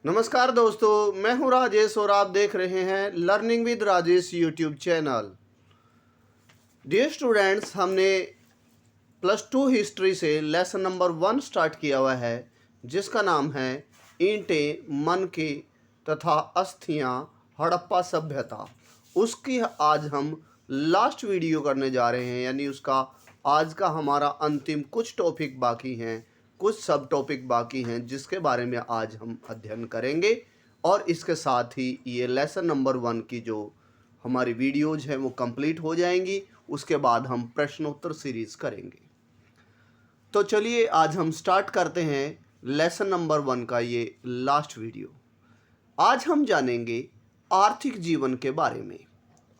नमस्कार दोस्तों, मैं हूं राजेश और आप देख रहे हैं learning with Rajesh YouTube channel. Dear students, हमने +2 हिस्ट्री से लेसन नंबर 1 स्टार्ट किया हुआ है, जिसका नाम है ईंटें, मनके तथा अस्थियां, हड़प्पा सभ्यता। उसकी आज हम लास्ट वीडियो करने जा रहे हैं, यानी उसका आज का हमारा अंतिम कुछ टॉपिक बाकी हैं, कुछ सब टॉपिक बाकी हैं, जिसके बारे में आज हम अध्ययन करेंगे। और इसके साथ ही ये लेसन नंबर 1 की जो हमारी वीडियोज़ हैं वो कंप्लीट हो जाएंगी। उसके बाद हम प्रश्नोत्तर सीरीज़ करेंगे। तो चलिए आज हम स्टार्ट करते हैं लेसन नंबर 1 का ये लास्ट वीडियो। आज हम जानेंगे आर्थिक जीवन के बारे में।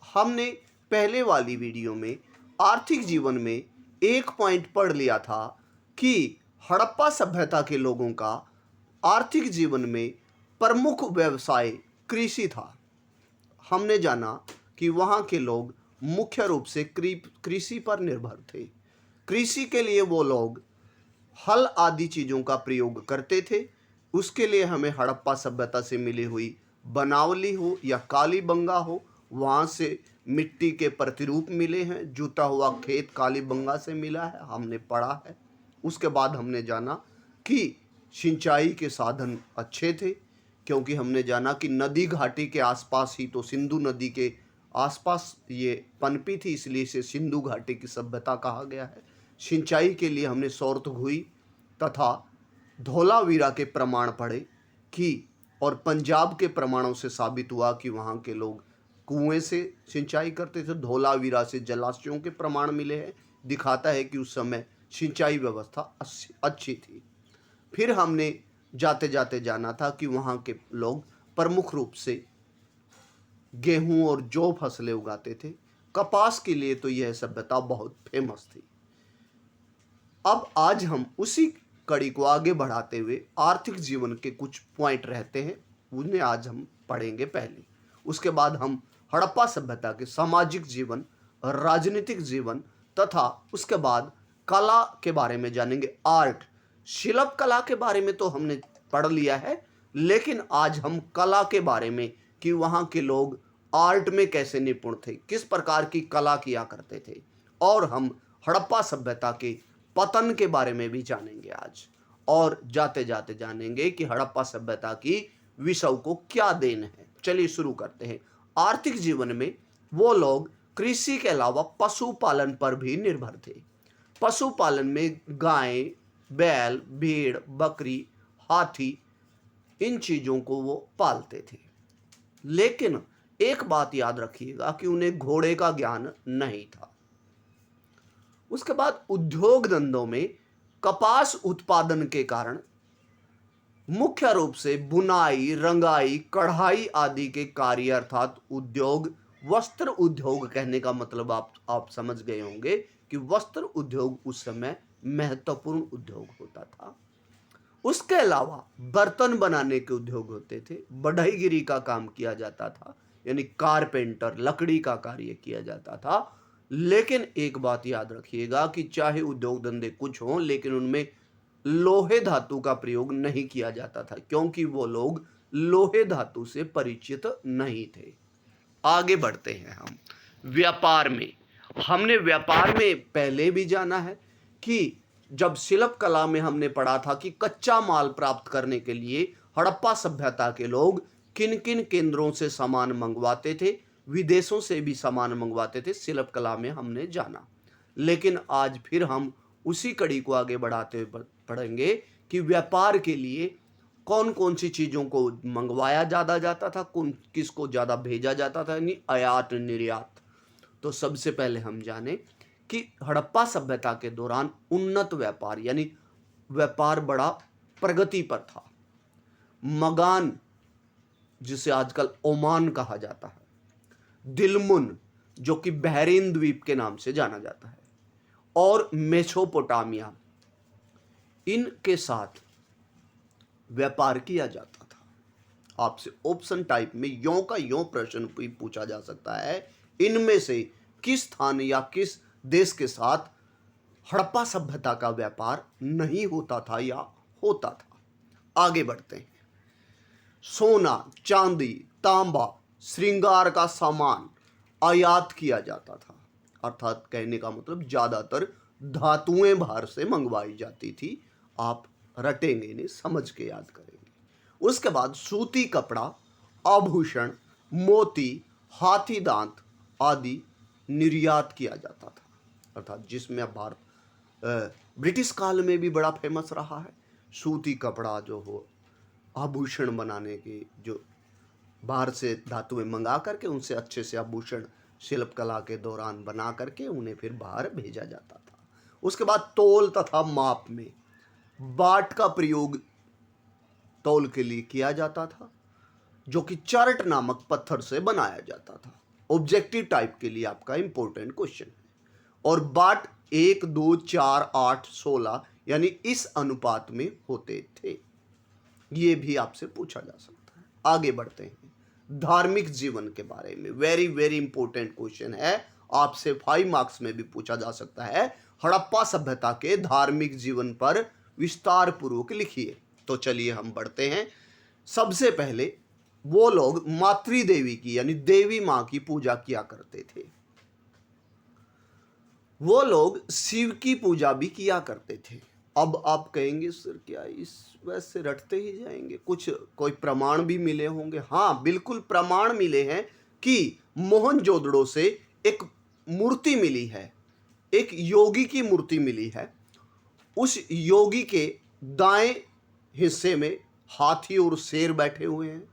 हमने पहले वाली वीडियो में आर्थिक जीवन में एक पॉइंट पढ़ लिया था कि हड़प्पा सभ्यता के लोगों का आर्थिक जीवन में प्रमुख व्यवसाय कृषि था। हमने जाना कि वहाँ के लोग मुख्य रूप से कृषि पर निर्भर थे। कृषि के लिए वो लोग हल आदि चीज़ों का प्रयोग करते थे। उसके लिए हमें हड़प्पा सभ्यता से मिली हुई बनावली हो या कालीबंगा हो, वहाँ से मिट्टी के प्रतिरूप मिले हैं। जूता हुआ खेत कालीबंगा से मिला है, हमने पढ़ा है। उसके बाद हमने जाना कि सिंचाई के साधन अच्छे थे, क्योंकि हमने जाना कि नदी घाटी के आसपास ही, तो सिंधु नदी के आसपास ये पनपी थी, इसलिए इसे सिंधु घाटी की सभ्यता कहा गया है। सिंचाई के लिए हमने सौरतघुई तथा धौलावीरा के प्रमाण पढ़े कि, और पंजाब के प्रमाणों से साबित हुआ कि वहाँ के लोग कुएं से सिंचाई करते थे। धौलावीरा से जलाशयों के प्रमाण मिले हैं, दिखाता है कि उस समय सिंचाई व्यवस्था अच्छी थी। फिर हमने जाते जाते जाना था कि वहाँ के लोग प्रमुख रूप से गेहूं और जौ फसलें उगाते थे। कपास के लिए तो यह सभ्यता बहुत फेमस थी। अब आज हम उसी कड़ी को आगे बढ़ाते हुए आर्थिक जीवन के कुछ पॉइंट रहते हैं, उन्हें आज हम पढ़ेंगे पहले। उसके बाद हम हड़प्पा सभ्यता के सामाजिक जीवन, राजनीतिक जीवन तथा उसके बाद कला के बारे में जानेंगे। आर्ट, शिल्प कला के बारे में तो हमने पढ़ लिया है, लेकिन आज हम कला के बारे में कि वहाँ के लोग आर्ट में कैसे निपुण थे, किस प्रकार की कला किया करते थे। और हम हड़प्पा सभ्यता के पतन के बारे में भी जानेंगे आज। और जाते जाते जानेंगे कि हड़प्पा सभ्यता की विश्व को क्या देन है। चलिए शुरू करते हैं। आर्थिक जीवन में वो लोग कृषि के अलावा पशुपालन पर भी निर्भर थे। पशुपालन में गाय, बैल, भेड़, बकरी, हाथी, इन चीज़ों को वो पालते थे। लेकिन एक बात याद रखिएगा कि उन्हें घोड़े का ज्ञान नहीं था। उसके बाद उद्योग धंधों में कपास उत्पादन के कारण मुख्य रूप से बुनाई, रंगाई, कढ़ाई आदि के कार्य अर्थात उद्योग, वस्त्र उद्योग कहने का मतलब आप समझ गए होंगे कि वस्त्र उद्योग उस समय महत्वपूर्ण उद्योग होता था। उसके अलावा बर्तन बनाने के उद्योग होते थे, बढ़ईगिरी का काम किया जाता था, यानी कारपेंटर, लकड़ी का कार्य किया जाता था। लेकिन एक बात याद रखिएगा कि चाहे उद्योग धंधे कुछ हों, लेकिन उनमें लोहे धातु का प्रयोग नहीं किया जाता था, क्योंकि वो लोग लोहे धातु से परिचित नहीं थे। आगे बढ़ते हैं हम व्यापार में। हमने व्यापार में पहले भी जाना है कि जब शिल्प कला में हमने पढ़ा था कि कच्चा माल प्राप्त करने के लिए हड़प्पा सभ्यता के लोग किन किन केंद्रों से सामान मंगवाते थे, विदेशों से भी सामान मंगवाते थे, शिल्प कला में हमने जाना। लेकिन आज फिर हम उसी कड़ी को आगे बढ़ाते हुए पढ़ेंगे कि व्यापार के लिए कौन कौन सी चीज़ों को मंगवाया ज़्यादा जाता था, कौन किसको ज़्यादा भेजा जाता था, यानी आयात निर्यात। तो सबसे पहले हम जाने कि हड़प्पा सभ्यता के दौरान उन्नत व्यापार, यानी व्यापार बड़ा प्रगति पर था। मगान, जिसे आजकल ओमान कहा जाता है, दिलमुन, जो कि बहरीन द्वीप के नाम से जाना जाता है, और मेसोपोटामिया, इनके साथ व्यापार किया जाता था। आपसे ऑप्शन टाइप में यों का यों प्रश्न भी पूछा जा सकता है, इनमें से किस स्थान या किस देश के साथ हड़प्पा सभ्यता का व्यापार नहीं होता था या होता था। आगे बढ़ते हैं। सोना, चांदी, तांबा, श्रृंगार का सामान आयात किया जाता था। अर्थात कहने का मतलब ज़्यादातर धातुएं बाहर से मंगवाई जाती थी। आप रटेंगे नहीं, समझ के याद करेंगे। उसके बाद सूती कपड़ा, आभूषण, मोती, हाथी दांत आदि निर्यात किया जाता था। अर्थात जिसमें भारत ब्रिटिश काल में भी बड़ा फेमस रहा है। सूती कपड़ा जो हो, आभूषण बनाने के, जो बाहर से धातुएं मंगा करके उनसे अच्छे से आभूषण शिल्पकला के दौरान बना करके उन्हें फिर बाहर भेजा जाता था। उसके बाद तौल तथा माप में बाट का प्रयोग तौल के लिए किया जाता था, जो कि चार्ट नामक पत्थर से बनाया जाता था। ऑब्जेक्टिव टाइप के लिए आपका इंपॉर्टेंट क्वेश्चन है। और बाट 1, 2, 4, 8, 16 यानी इस अनुपात में होते थे। ये भी आपसे पूछा जा सकता है। आगे बढ़ते हैं धार्मिक जीवन के बारे में। वेरी वेरी इंपॉर्टेंट क्वेश्चन है, आपसे 5 मार्क्स में भी पूछा जा सकता है। हड़प्पा सभ्यता के धार्मिक जीवन पर विस्तार पूर्वक लिखिए। तो चलिए हम बढ़ते हैं। सबसे पहले वो लोग मातृदेवी की यानी देवी मां की पूजा किया करते थे। वो लोग शिव की पूजा भी किया करते थे। अब आप कहेंगे सर क्या इस वैसे रटते ही जाएंगे, कुछ कोई प्रमाण भी मिले होंगे? हाँ, बिल्कुल प्रमाण मिले हैं कि मोहनजोदड़ो से एक मूर्ति मिली है, एक योगी की मूर्ति मिली है। उस योगी के दाएं हिस्से में हाथी और शेर बैठे हुए हैं,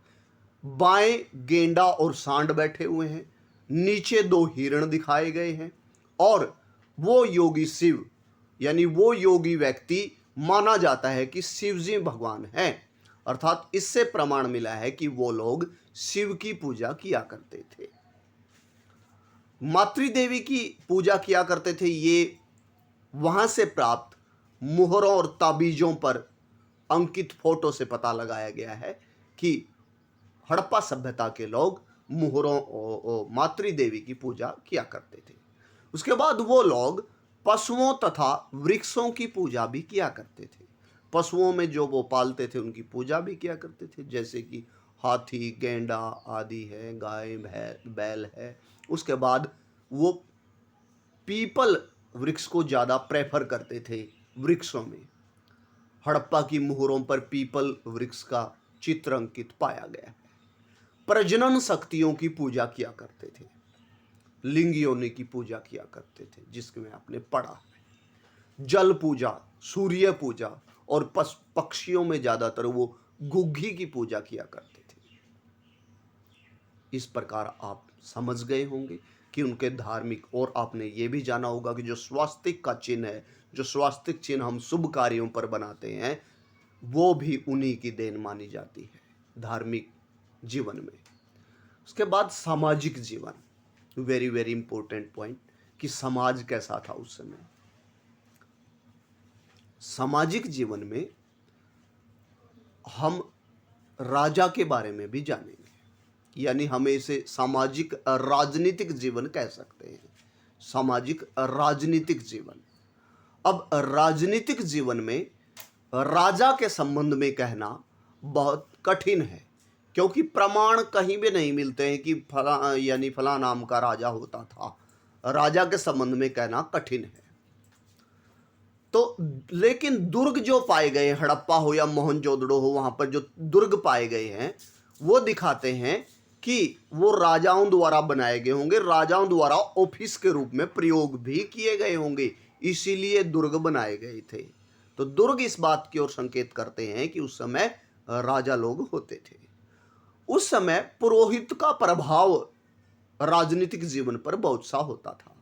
बाएं गेंडा और सांड बैठे हुए हैं, नीचे 2 हिरण दिखाए गए हैं। और वो योगी शिव यानी वो योगी व्यक्ति माना जाता है कि शिवजी भगवान हैं। अर्थात इससे प्रमाण मिला है कि वो लोग शिव की पूजा किया करते थे। मातृदेवी की पूजा किया करते थे। ये वहां से प्राप्त मुहरों और ताबीजों पर अंकित फोटो से पता लगाया गया है कि हड़प्पा सभ्यता के लोग मुहरों मातृदेवी की पूजा किया करते थे। उसके बाद वो लोग पशुओं तथा वृक्षों की पूजा भी किया करते थे। पशुओं में जो वो पालते थे उनकी पूजा भी किया करते थे, जैसे कि हाथी, गेंडा आदि है, गाय बैल है। उसके बाद वो पीपल वृक्ष को ज़्यादा प्रेफर करते थे। वृक्षों में हड़प्पा की मुहरों पर पीपल वृक्ष का चित्र अंकित पाया गया है। प्रजनन शक्तियों की पूजा किया करते थे, लिंग योनि की पूजा किया करते थे, जिसमें आपने पढ़ा है। जल पूजा, सूर्य पूजा और पक्षियों में ज़्यादातर वो गुग्गी की पूजा किया करते थे। इस प्रकार आप समझ गए होंगे कि उनके धार्मिक, और आपने ये भी जाना होगा कि जो स्वास्तिक का चिन्ह है, जो स्वास्तिक चिन्ह हम शुभ कार्यों पर बनाते हैं, वो भी उन्हीं की देन मानी जाती है धार्मिक जीवन में। उसके बाद सामाजिक जीवन, वेरी वेरी इंपॉर्टेंट पॉइंट कि समाज कैसा था उस समय। सामाजिक जीवन में हम राजा के बारे में भी जानेंगे, यानी हमें इसे सामाजिक राजनीतिक जीवन कह सकते हैं। सामाजिक राजनीतिक जीवन। अब राजनीतिक जीवन में राजा के संबंध में कहना बहुत कठिन है, क्योंकि प्रमाण कहीं भी नहीं मिलते हैं कि फला यानी फला नाम का राजा होता था। राजा के संबंध में कहना कठिन है। तो लेकिन दुर्ग जो पाए गए, हड़प्पा हो या मोहनजोदड़ो हो, वहां पर जो दुर्ग पाए गए हैं वो दिखाते हैं कि वो राजाओं द्वारा बनाए गए होंगे, राजाओं द्वारा ऑफिस के रूप में प्रयोग भी किए गए होंगे, इसीलिए दुर्ग बनाए गए थे। तो दुर्ग इस बात की ओर संकेत करते हैं कि उस समय राजा लोग होते थे। उस समय पुरोहित का प्रभाव राजनीतिक जीवन पर बहुत सा होता था।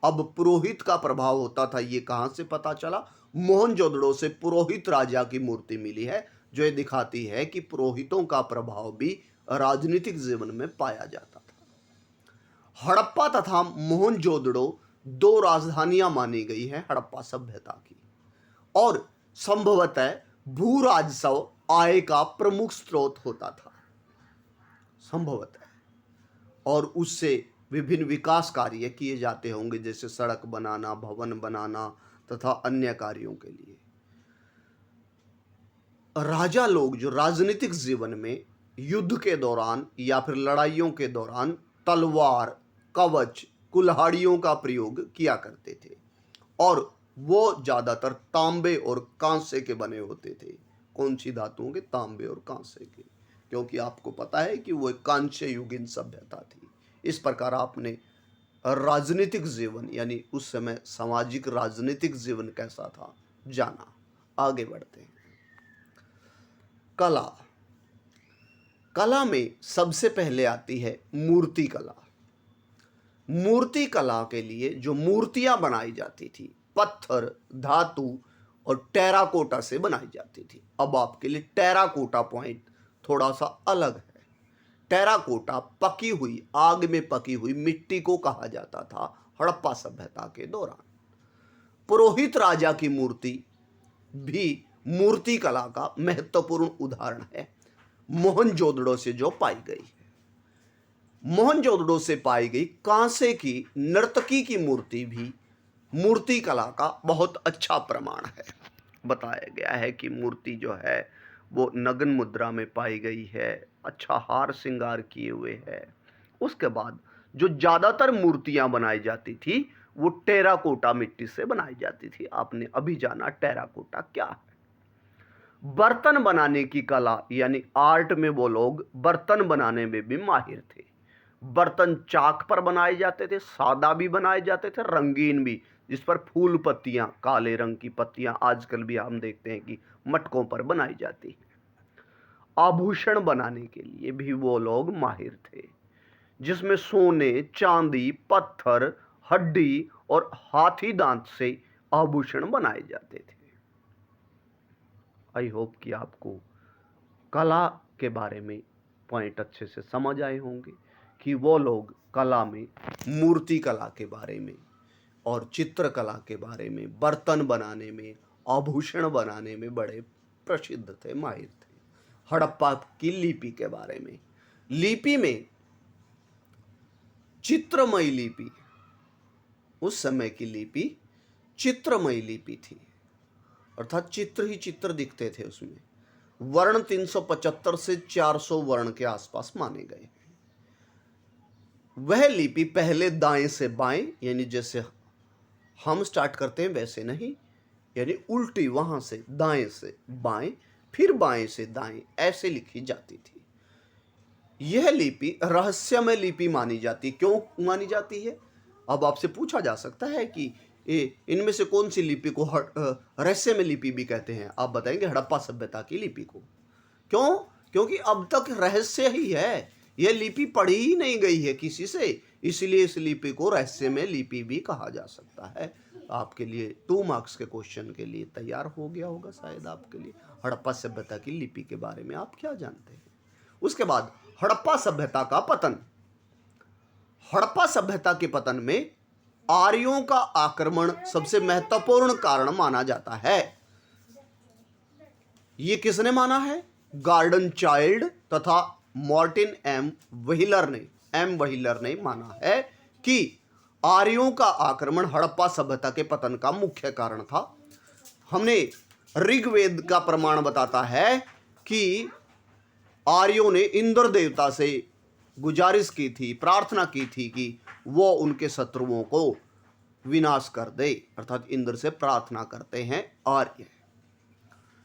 अब पुरोहित का प्रभाव होता था, ये कहां से पता चला? मोहनजोदड़ो से पुरोहित राजा की मूर्ति मिली है, जो ये दिखाती है कि पुरोहितों का प्रभाव भी राजनीतिक जीवन में पाया जाता था। हड़प्पा तथा मोहनजोदड़ो 2 राजधानियां मानी गई है हड़प्पा सभ्यता की, और संभवतः भू राजस्व आय का प्रमुख स्रोत होता था, संभवतः। और उससे विभिन्न विकास कार्य किए जाते होंगे, जैसे सड़क बनाना, भवन बनाना तथा अन्य कार्यों के लिए। राजा लोग जो राजनीतिक जीवन में युद्ध के दौरान या फिर लड़ाइयों के दौरान तलवार, कवच, कुल्हाड़ियों का प्रयोग किया करते थे और वो ज़्यादातर तांबे और कांसे के बने होते थे। कौन सी धातुओं के? तांबे और कांसे के, क्योंकि आपको पता है कि वो एक कांस्य युगीन सभ्यता थी। इस प्रकार आपने राजनीतिक जीवन यानी उस समय सामाजिक राजनीतिक जीवन कैसा था जाना। आगे बढ़ते हैं। कला। कला में सबसे पहले आती है मूर्ति कला। मूर्ति कला के लिए जो मूर्तियां बनाई जाती थी पत्थर, धातु और टेराकोटा से बनाई जाती थी। अब आपके लिए टेराकोटा पॉइंट थोड़ा सा अलग है। टेराकोटा पकी हुई, आग में पकी हुई मिट्टी को कहा जाता था हड़प्पा सभ्यता के दौरान। पुरोहित राजा की मूर्ति भी मूर्ति कला का महत्वपूर्ण उदाहरण है, मोहनजोदड़ो से जो पाई गई है। मोहनजोदड़ो से पाई गई कांसे की नर्तकी की मूर्ति भी मूर्ति कला का बहुत अच्छा प्रमाण है। बताया गया है कि मूर्ति जो है वो नग्न मुद्रा में पाई गई है, अच्छा हार श्रृंगार किए हुए है। उसके बाद जो ज़्यादातर मूर्तियां बनाई जाती थी वो टेराकोटा मिट्टी से बनाई जाती थी। आपने अभी जाना टेराकोटा क्या है। बर्तन बनाने की कला यानी आर्ट में वो लोग बर्तन बनाने में भी माहिर थे। बर्तन चाक पर बनाए जाते थे, सादा भी बनाए जाते थे, रंगीन भी, जिस पर फूल पत्तियां, काले रंग की पत्तियां आजकल भी हम देखते हैं कि मटकों पर बनाई जाती है। आभूषण बनाने के लिए भी वो लोग माहिर थे, जिसमें सोने, चांदी, पत्थर, हड्डी और हाथी दांत से आभूषण बनाए जाते थे। आई होप कि आपको कला के बारे में पॉइंट अच्छे से समझ आए होंगे कि वो लोग कला में मूर्ति कला के बारे में और चित्रकला के बारे में, बर्तन बनाने में, आभूषण बनाने में बड़े प्रसिद्ध थे, माहिर थे। हड़प्पा की लिपि के बारे में, लिपि में चित्रमयी लिपि, उस समय की लिपि चित्रमयी लिपि थी, अर्थात चित्र ही चित्र दिखते थे उसमें। वर्ण 375 से 400 वर्ण के आसपास माने गए। वह लिपि पहले दाएं से बाएं, यानी जैसे हम स्टार्ट करते हैं वैसे नहीं, यानी उल्टी, वहां से दाएं से बाएं, फिर बाएं से दाएं, ऐसे लिखी जाती थी। यह लिपि रहस्यमय लिपि मानी जाती। क्यों मानी जाती है? अब आपसे पूछा जा सकता है कि इनमें से कौन सी लिपि को रहस्यमय लिपि भी कहते हैं। आप बताएंगे हड़प्पा सभ्यता की लिपि को। क्यों? क्योंकि अब तक रहस्य ही है, यह लिपि पढ़ी ही नहीं गई है किसी से, इसलिए इस लिपि को रहस्यमय लिपि भी कहा जा सकता है। आपके लिए 2 मार्क्स के क्वेश्चन के लिए तैयार हो गया होगा शायद आपके लिए। हड़प्पा सभ्यता की लिपि के बारे में आप क्या जानते हैं? उसके बाद हड़प्पा सभ्यता का पतन। हड़प्पा सभ्यता के पतन में आर्यों का आक्रमण सबसे महत्वपूर्ण कारण माना जाता है। यह किसने माना है? गार्डन चाइल्ड तथा मार्टिन एम व्हीलर ने माना है कि आर्यों का आक्रमण हड़प्पा सभ्यता के पतन का मुख्य कारण था। हमने ऋग्वेद का प्रमाण बताता है कि आर्यों ने इंद्र देवता से गुजारिश की थी, प्रार्थना की थी कि वो उनके शत्रुओं को विनाश कर दे, अर्थात इंद्र से प्रार्थना करते हैं आर्य।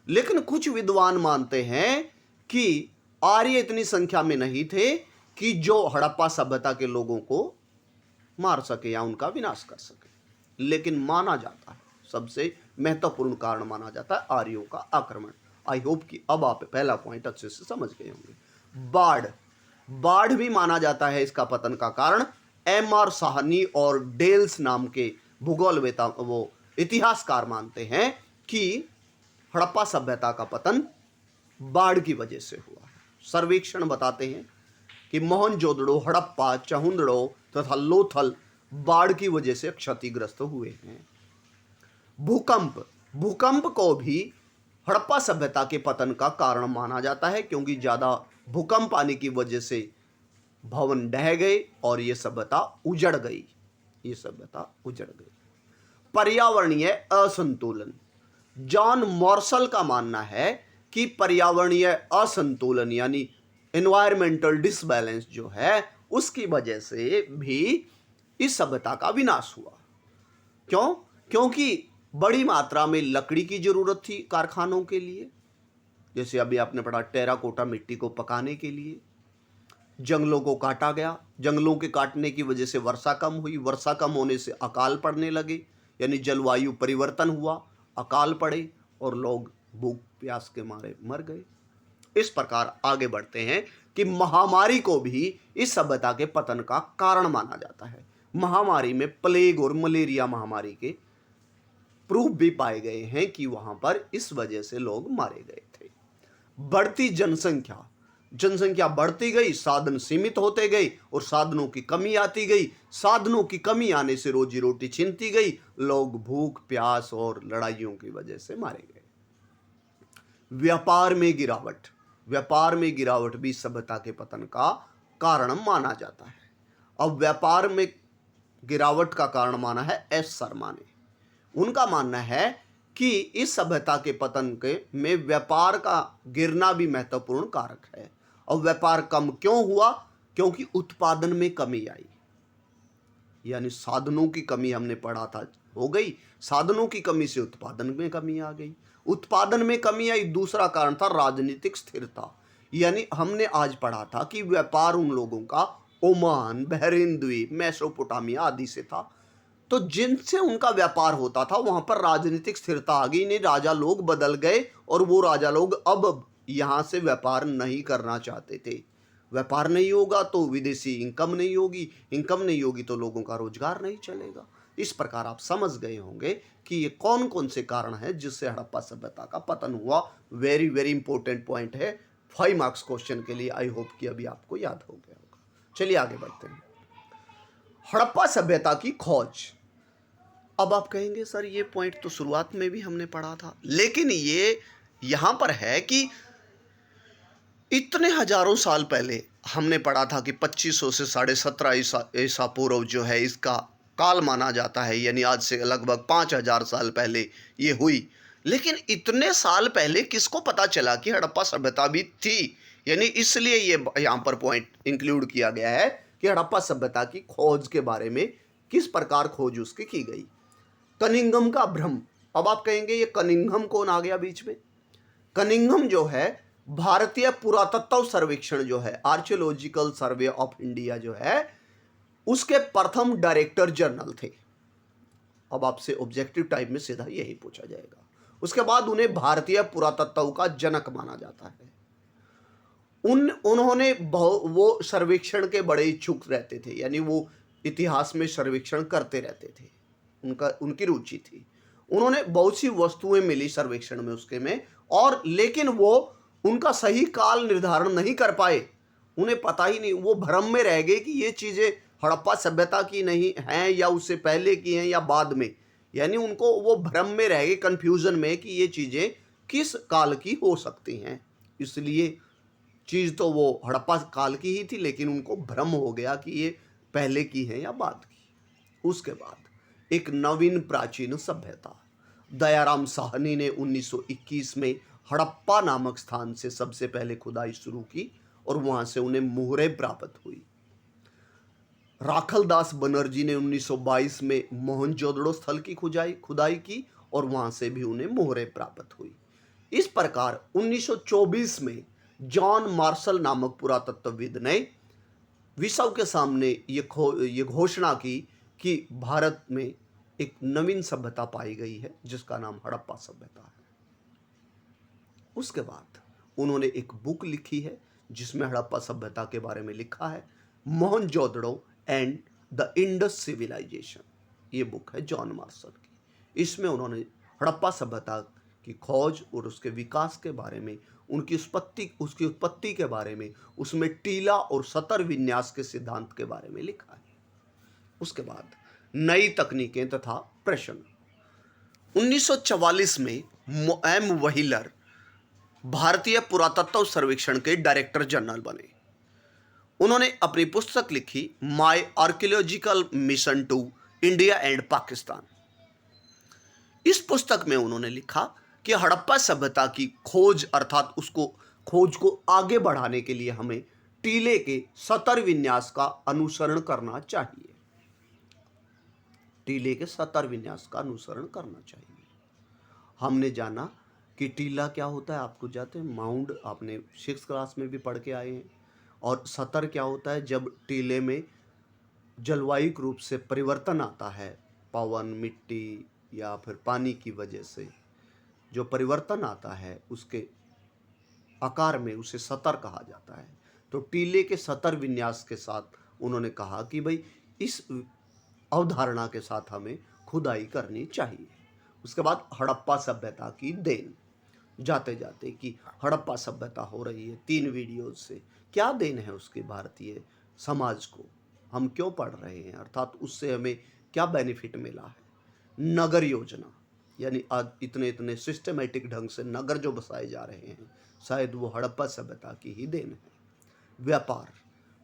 लेकिन कुछ विद्वान मानते हैं कि आर्य इतनी संख्या में नहीं थे कि जो हड़प्पा सभ्यता के लोगों को मार सके या उनका विनाश कर सके। लेकिन माना जाता है, सबसे महत्वपूर्ण कारण माना जाता है आर्यों का आक्रमण। आई होप कि अब आप पहला पॉइंट अच्छे से समझ गए होंगे। बाढ़ भी माना जाता है इसका पतन का कारण। M.R. साहनी और डेल्स नाम के भूगोलवेता, वो इतिहासकार मानते हैं कि हड़प्पा सभ्यता का पतन बाढ़ की वजह से हुआ है। सर्वेक्षण बताते हैं कि मोहनजोदड़ो, हड़प्पा, चहुंदड़ो तथा लोथल बाढ़ की वजह से क्षतिग्रस्त हुए हैं। भूकंप को भी हड़प्पा सभ्यता के पतन का कारण माना जाता है, क्योंकि ज़्यादा भूकंप आने की वजह से भवन ढह गए और ये सभ्यता उजड़ गई। पर्यावरणीय असंतुलन। जॉन मॉर्सल का मानना है कि पर्यावरणीय असंतुलन यानी एनवायरमेंटल डिसबैलेंस जो है उसकी वजह से भी इस सभ्यता का विनाश हुआ। क्यों? क्योंकि बड़ी मात्रा में लकड़ी की जरूरत थी कारखानों के लिए, जैसे अभी आपने पढ़ा टेराकोटा मिट्टी को पकाने के लिए। जंगलों को काटा गया, जंगलों के काटने की वजह से वर्षा कम हुई, वर्षा कम होने से अकाल पड़ने लगे, यानी जलवायु परिवर्तन हुआ, अकाल पड़े और लोग भूख प्यास के मारे मर गए। इस प्रकार आगे बढ़ते हैं कि महामारी को भी इस सभ्यता के पतन का कारण माना जाता है। महामारी में प्लेग और मलेरिया महामारी के प्रूफ भी पाए गए हैं कि वहां पर इस वजह से लोग मारे गए थे। बढ़ती जनसंख्या बढ़ती गई, साधन सीमित होते गए और साधनों की कमी आती गई। साधनों की कमी आने से रोजी रोटी छिनती गई, लोग भूख प्यास और लड़ाइयों की वजह से मारे गए। व्यापार में गिरावट भी सभ्यता के पतन का कारण माना जाता है। अब व्यापार में गिरावट का कारण माना है एस शर्मा ने। उनका मानना है कि इस सभ्यता के पतन के में व्यापार का गिरना भी महत्वपूर्ण कारक है। और व्यापार कम क्यों हुआ? क्योंकि उत्पादन में कमी आई, यानी साधनों की कमी हमने पढ़ा था हो गई, साधनों की कमी से उत्पादन में कमी आ गई, उत्पादन में कमी आई। दूसरा कारण था राजनीतिक स्थिरता, यानी हमने आज पढ़ा था कि व्यापार उन लोगों का ओमान, बहरीन द्वीप, मेसोपोटामिया आदि से था, तो जिनसे उनका व्यापार होता था वहां पर राजनीतिक स्थिरता आ गई, नहीं राजा लोग बदल गए और वो राजा लोग अब यहां से व्यापार नहीं करना चाहते थे। व्यापार नहीं होगा तो विदेशी इनकम नहीं होगी, इनकम नहीं होगी तो लोगों का रोजगार नहीं चलेगा। इस प्रकार आप समझ गए होंगे कि ये कौन कौन से कारण हैं जिससे हड़प्पा सभ्यता का पतन हुआ। वेरी वेरी इंपॉर्टेंट पॉइंट है 5 मार्क्स क्वेश्चन के लिए। आई होप कि अभी आपको याद हो गया होगा। चलिए आगे बढ़ते हैं। हड़प्पा सभ्यता की खोज। अब आप कहेंगे सर ये पॉइंट तो शुरुआत में भी हमने पढ़ा था, लेकिन ये यहां पर है कि इतने हजारों साल पहले हमने पढ़ा था कि 2500 से 1750 ईसा पूर्व जो है इसका काल माना जाता है, यानी आज से लगभग 5000 साल पहले ये हुई। लेकिन इतने साल पहले किसको पता चला कि हड़प्पा सभ्यता भी थी? यानी इसलिए ये यहाँ पर पॉइंट इंक्लूड किया गया है कि हड़प्पा सभ्यता की खोज के बारे में किस प्रकार खोज उसकी की गई। कनिंघम का भ्रम। अब आप कहेंगे ये कनिंघम कौन आ गया बीच में? कनिंघम जो है भारतीय पुरातत्व सर्वेक्षण जो है, आर्कियोलॉजिकल सर्वे ऑफ इंडिया जो है, उसके प्रथम डायरेक्टर जनरल थे। अब आपसे ऑब्जेक्टिव टाइप में सीधा यही पूछा जाएगा। उसके बाद उन्हें भारतीय पुरातत्व का जनक माना जाता है। उन्होंने वो सर्वेक्षण के बड़े इच्छुक रहते थे, यानी वो इतिहास में सर्वेक्षण करते रहते थे, उनकी रुचि थी। उन्होंने बहुत सी वस्तुएं मिली सर्वेक्षण में उसके में, और लेकिन वो उनका सही काल निर्धारण नहीं कर पाए। उन्हें पता ही नहीं, वो भ्रम में रह गए कि ये चीजें हड़प्पा सभ्यता की नहीं हैं या उससे पहले की हैं या बाद में, यानी उनको वो भ्रम में रह गए, कंफ्यूजन में कि ये चीजें किस काल की हो सकती हैं। इसलिए चीज तो वो हड़प्पा काल की ही थी, लेकिन उनको भ्रम हो गया कि ये पहले की है या बाद की। उसके बाद एक नवीन प्राचीन सभ्यता। दयाराम साहनी ने 1921 में हड़प्पा नामक स्थान से सबसे पहले खुदाई शुरू की और वहां से उन्हें मोहरें प्राप्त हुई। राखलदास बनर्जी ने 1922 में मोहनजोदड़ो स्थल की खुदाई की और वहां से भी उन्हें मोहरें प्राप्त हुई। इस प्रकार 1924 में जॉन मार्शल नामक पुरातत्वविद ने विश्व के सामने ये घोषणा की कि भारत में एक नवीन सभ्यता पाई गई है जिसका नाम हड़प्पा सभ्यता है। उसके बाद उन्होंने एक बुक लिखी है जिसमें हड़प्पा सभ्यता के बारे में लिखा है, Mohenjodaro and the Indus civilisation. ये बुक है जॉन मार्शल की। इसमें उन्होंने हड़प्पा सभ्यता की खोज और उसके विकास के बारे में, उसकी उत्पत्ति के बारे में, उसमें टीला और सतर विन्यास के सिद्धांत के बारे में लिखा है। उसके बाद नई तकनीकें तथा प्रश्न। 1944 में एम व्हीलर भारतीय पुरातत्व सर्वेक्षण के डायरेक्टर जनरल बने। उन्होंने अपनी पुस्तक लिखी my archaeological mission to India and Pakistan. इस पुस्तक में उन्होंने लिखा कि हड़प्पा सभ्यता की खोज अर्थात उसको खोज को आगे बढ़ाने के लिए हमें टीले के सतर विन्यास का अनुसरण करना चाहिए। टीले के सतर विन्यास का अनुसरण करना चाहिए। हमने जाना कि टीला क्या होता है, आपको जाते हैं माउंड, आपने 6th क्लास में भी पढ़ के आए हैं। और सतर क्या होता है, जब टीले में जलवायु रूप से परिवर्तन आता है, पवन, मिट्टी या फिर पानी की वजह से जो परिवर्तन आता है उसके आकार में, उसे सतर कहा जाता है। तो टीले के सतर विन्यास के साथ उन्होंने कहा कि भाई इस अवधारणा के साथ हमें खुदाई करनी चाहिए। उसके बाद हड़प्पा सभ्यता की देन, जाते जाते कि हड़प्पा सभ्यता हो रही है 3 वीडियोज से, क्या देन है उसके भारतीय समाज को, हम क्यों पढ़ रहे हैं, अर्थात उससे हमें क्या बेनिफिट मिला है। नगर योजना, यानी आज इतने इतने सिस्टमेटिक ढंग से नगर जो बसाए जा रहे हैं, शायद वो हड़प्पा सभ्यता की ही देन है। व्यापार,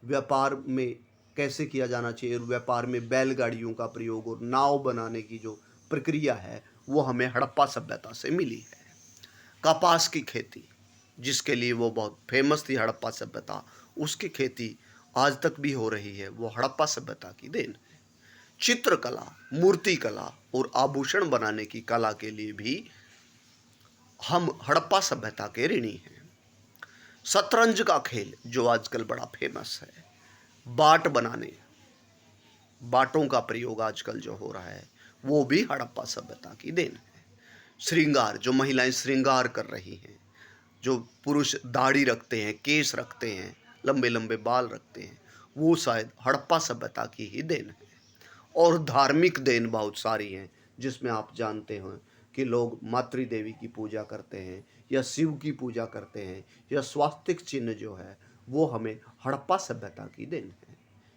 व्यापार में कैसे किया जाना चाहिए, और व्यापार में बैलगाड़ियों का प्रयोग और नाव बनाने की जो प्रक्रिया है वो हमें हड़प्पा सभ्यता से मिली है। कपास की खेती, जिसके लिए वो बहुत फेमस थी हड़प्पा सभ्यता, उसकी खेती आज तक भी हो रही है, वो हड़प्पा सभ्यता की देन है। चित्रकला, मूर्ति कला और आभूषण बनाने की कला के लिए भी हम हड़प्पा सभ्यता के ऋणी हैं। शतरंज का खेल जो आजकल बड़ा फेमस है, बाट बनाने, बाटों का प्रयोग आजकल जो हो रहा है वो भी हड़प्पा सभ्यता की देन है। श्रृंगार, जो महिलाएं श्रृंगार कर रही हैं, जो पुरुष दाढ़ी रखते हैं, केस रखते हैं, लंबे लंबे बाल रखते हैं, वो शायद हड़प्पा सभ्यता की ही देन है। और धार्मिक देन बहुत सारी हैं, जिसमें आप जानते हैं कि लोग मातृ देवी की पूजा करते हैं या शिव की पूजा करते हैं, या स्वास्तिक चिन्ह जो है वो हमें हड़प्पा सभ्यता की देन है।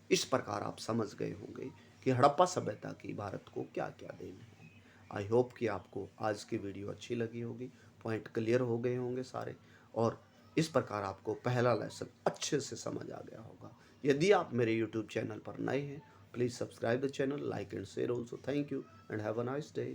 इस प्रकार आप समझ गए होंगे कि हड़प्पा सभ्यता की भारत को क्या क्या देन है। आई होप कि आपको आज की वीडियो अच्छी लगी होगी, पॉइंट क्लियर हो गए होंगे सारे, और इस प्रकार आपको पहला लेसन अच्छे से समझ आ गया होगा। यदि आप मेरे यूट्यूब चैनल पर नए हैं, please subscribe the channel, like and share also. Thank you and have a nice day.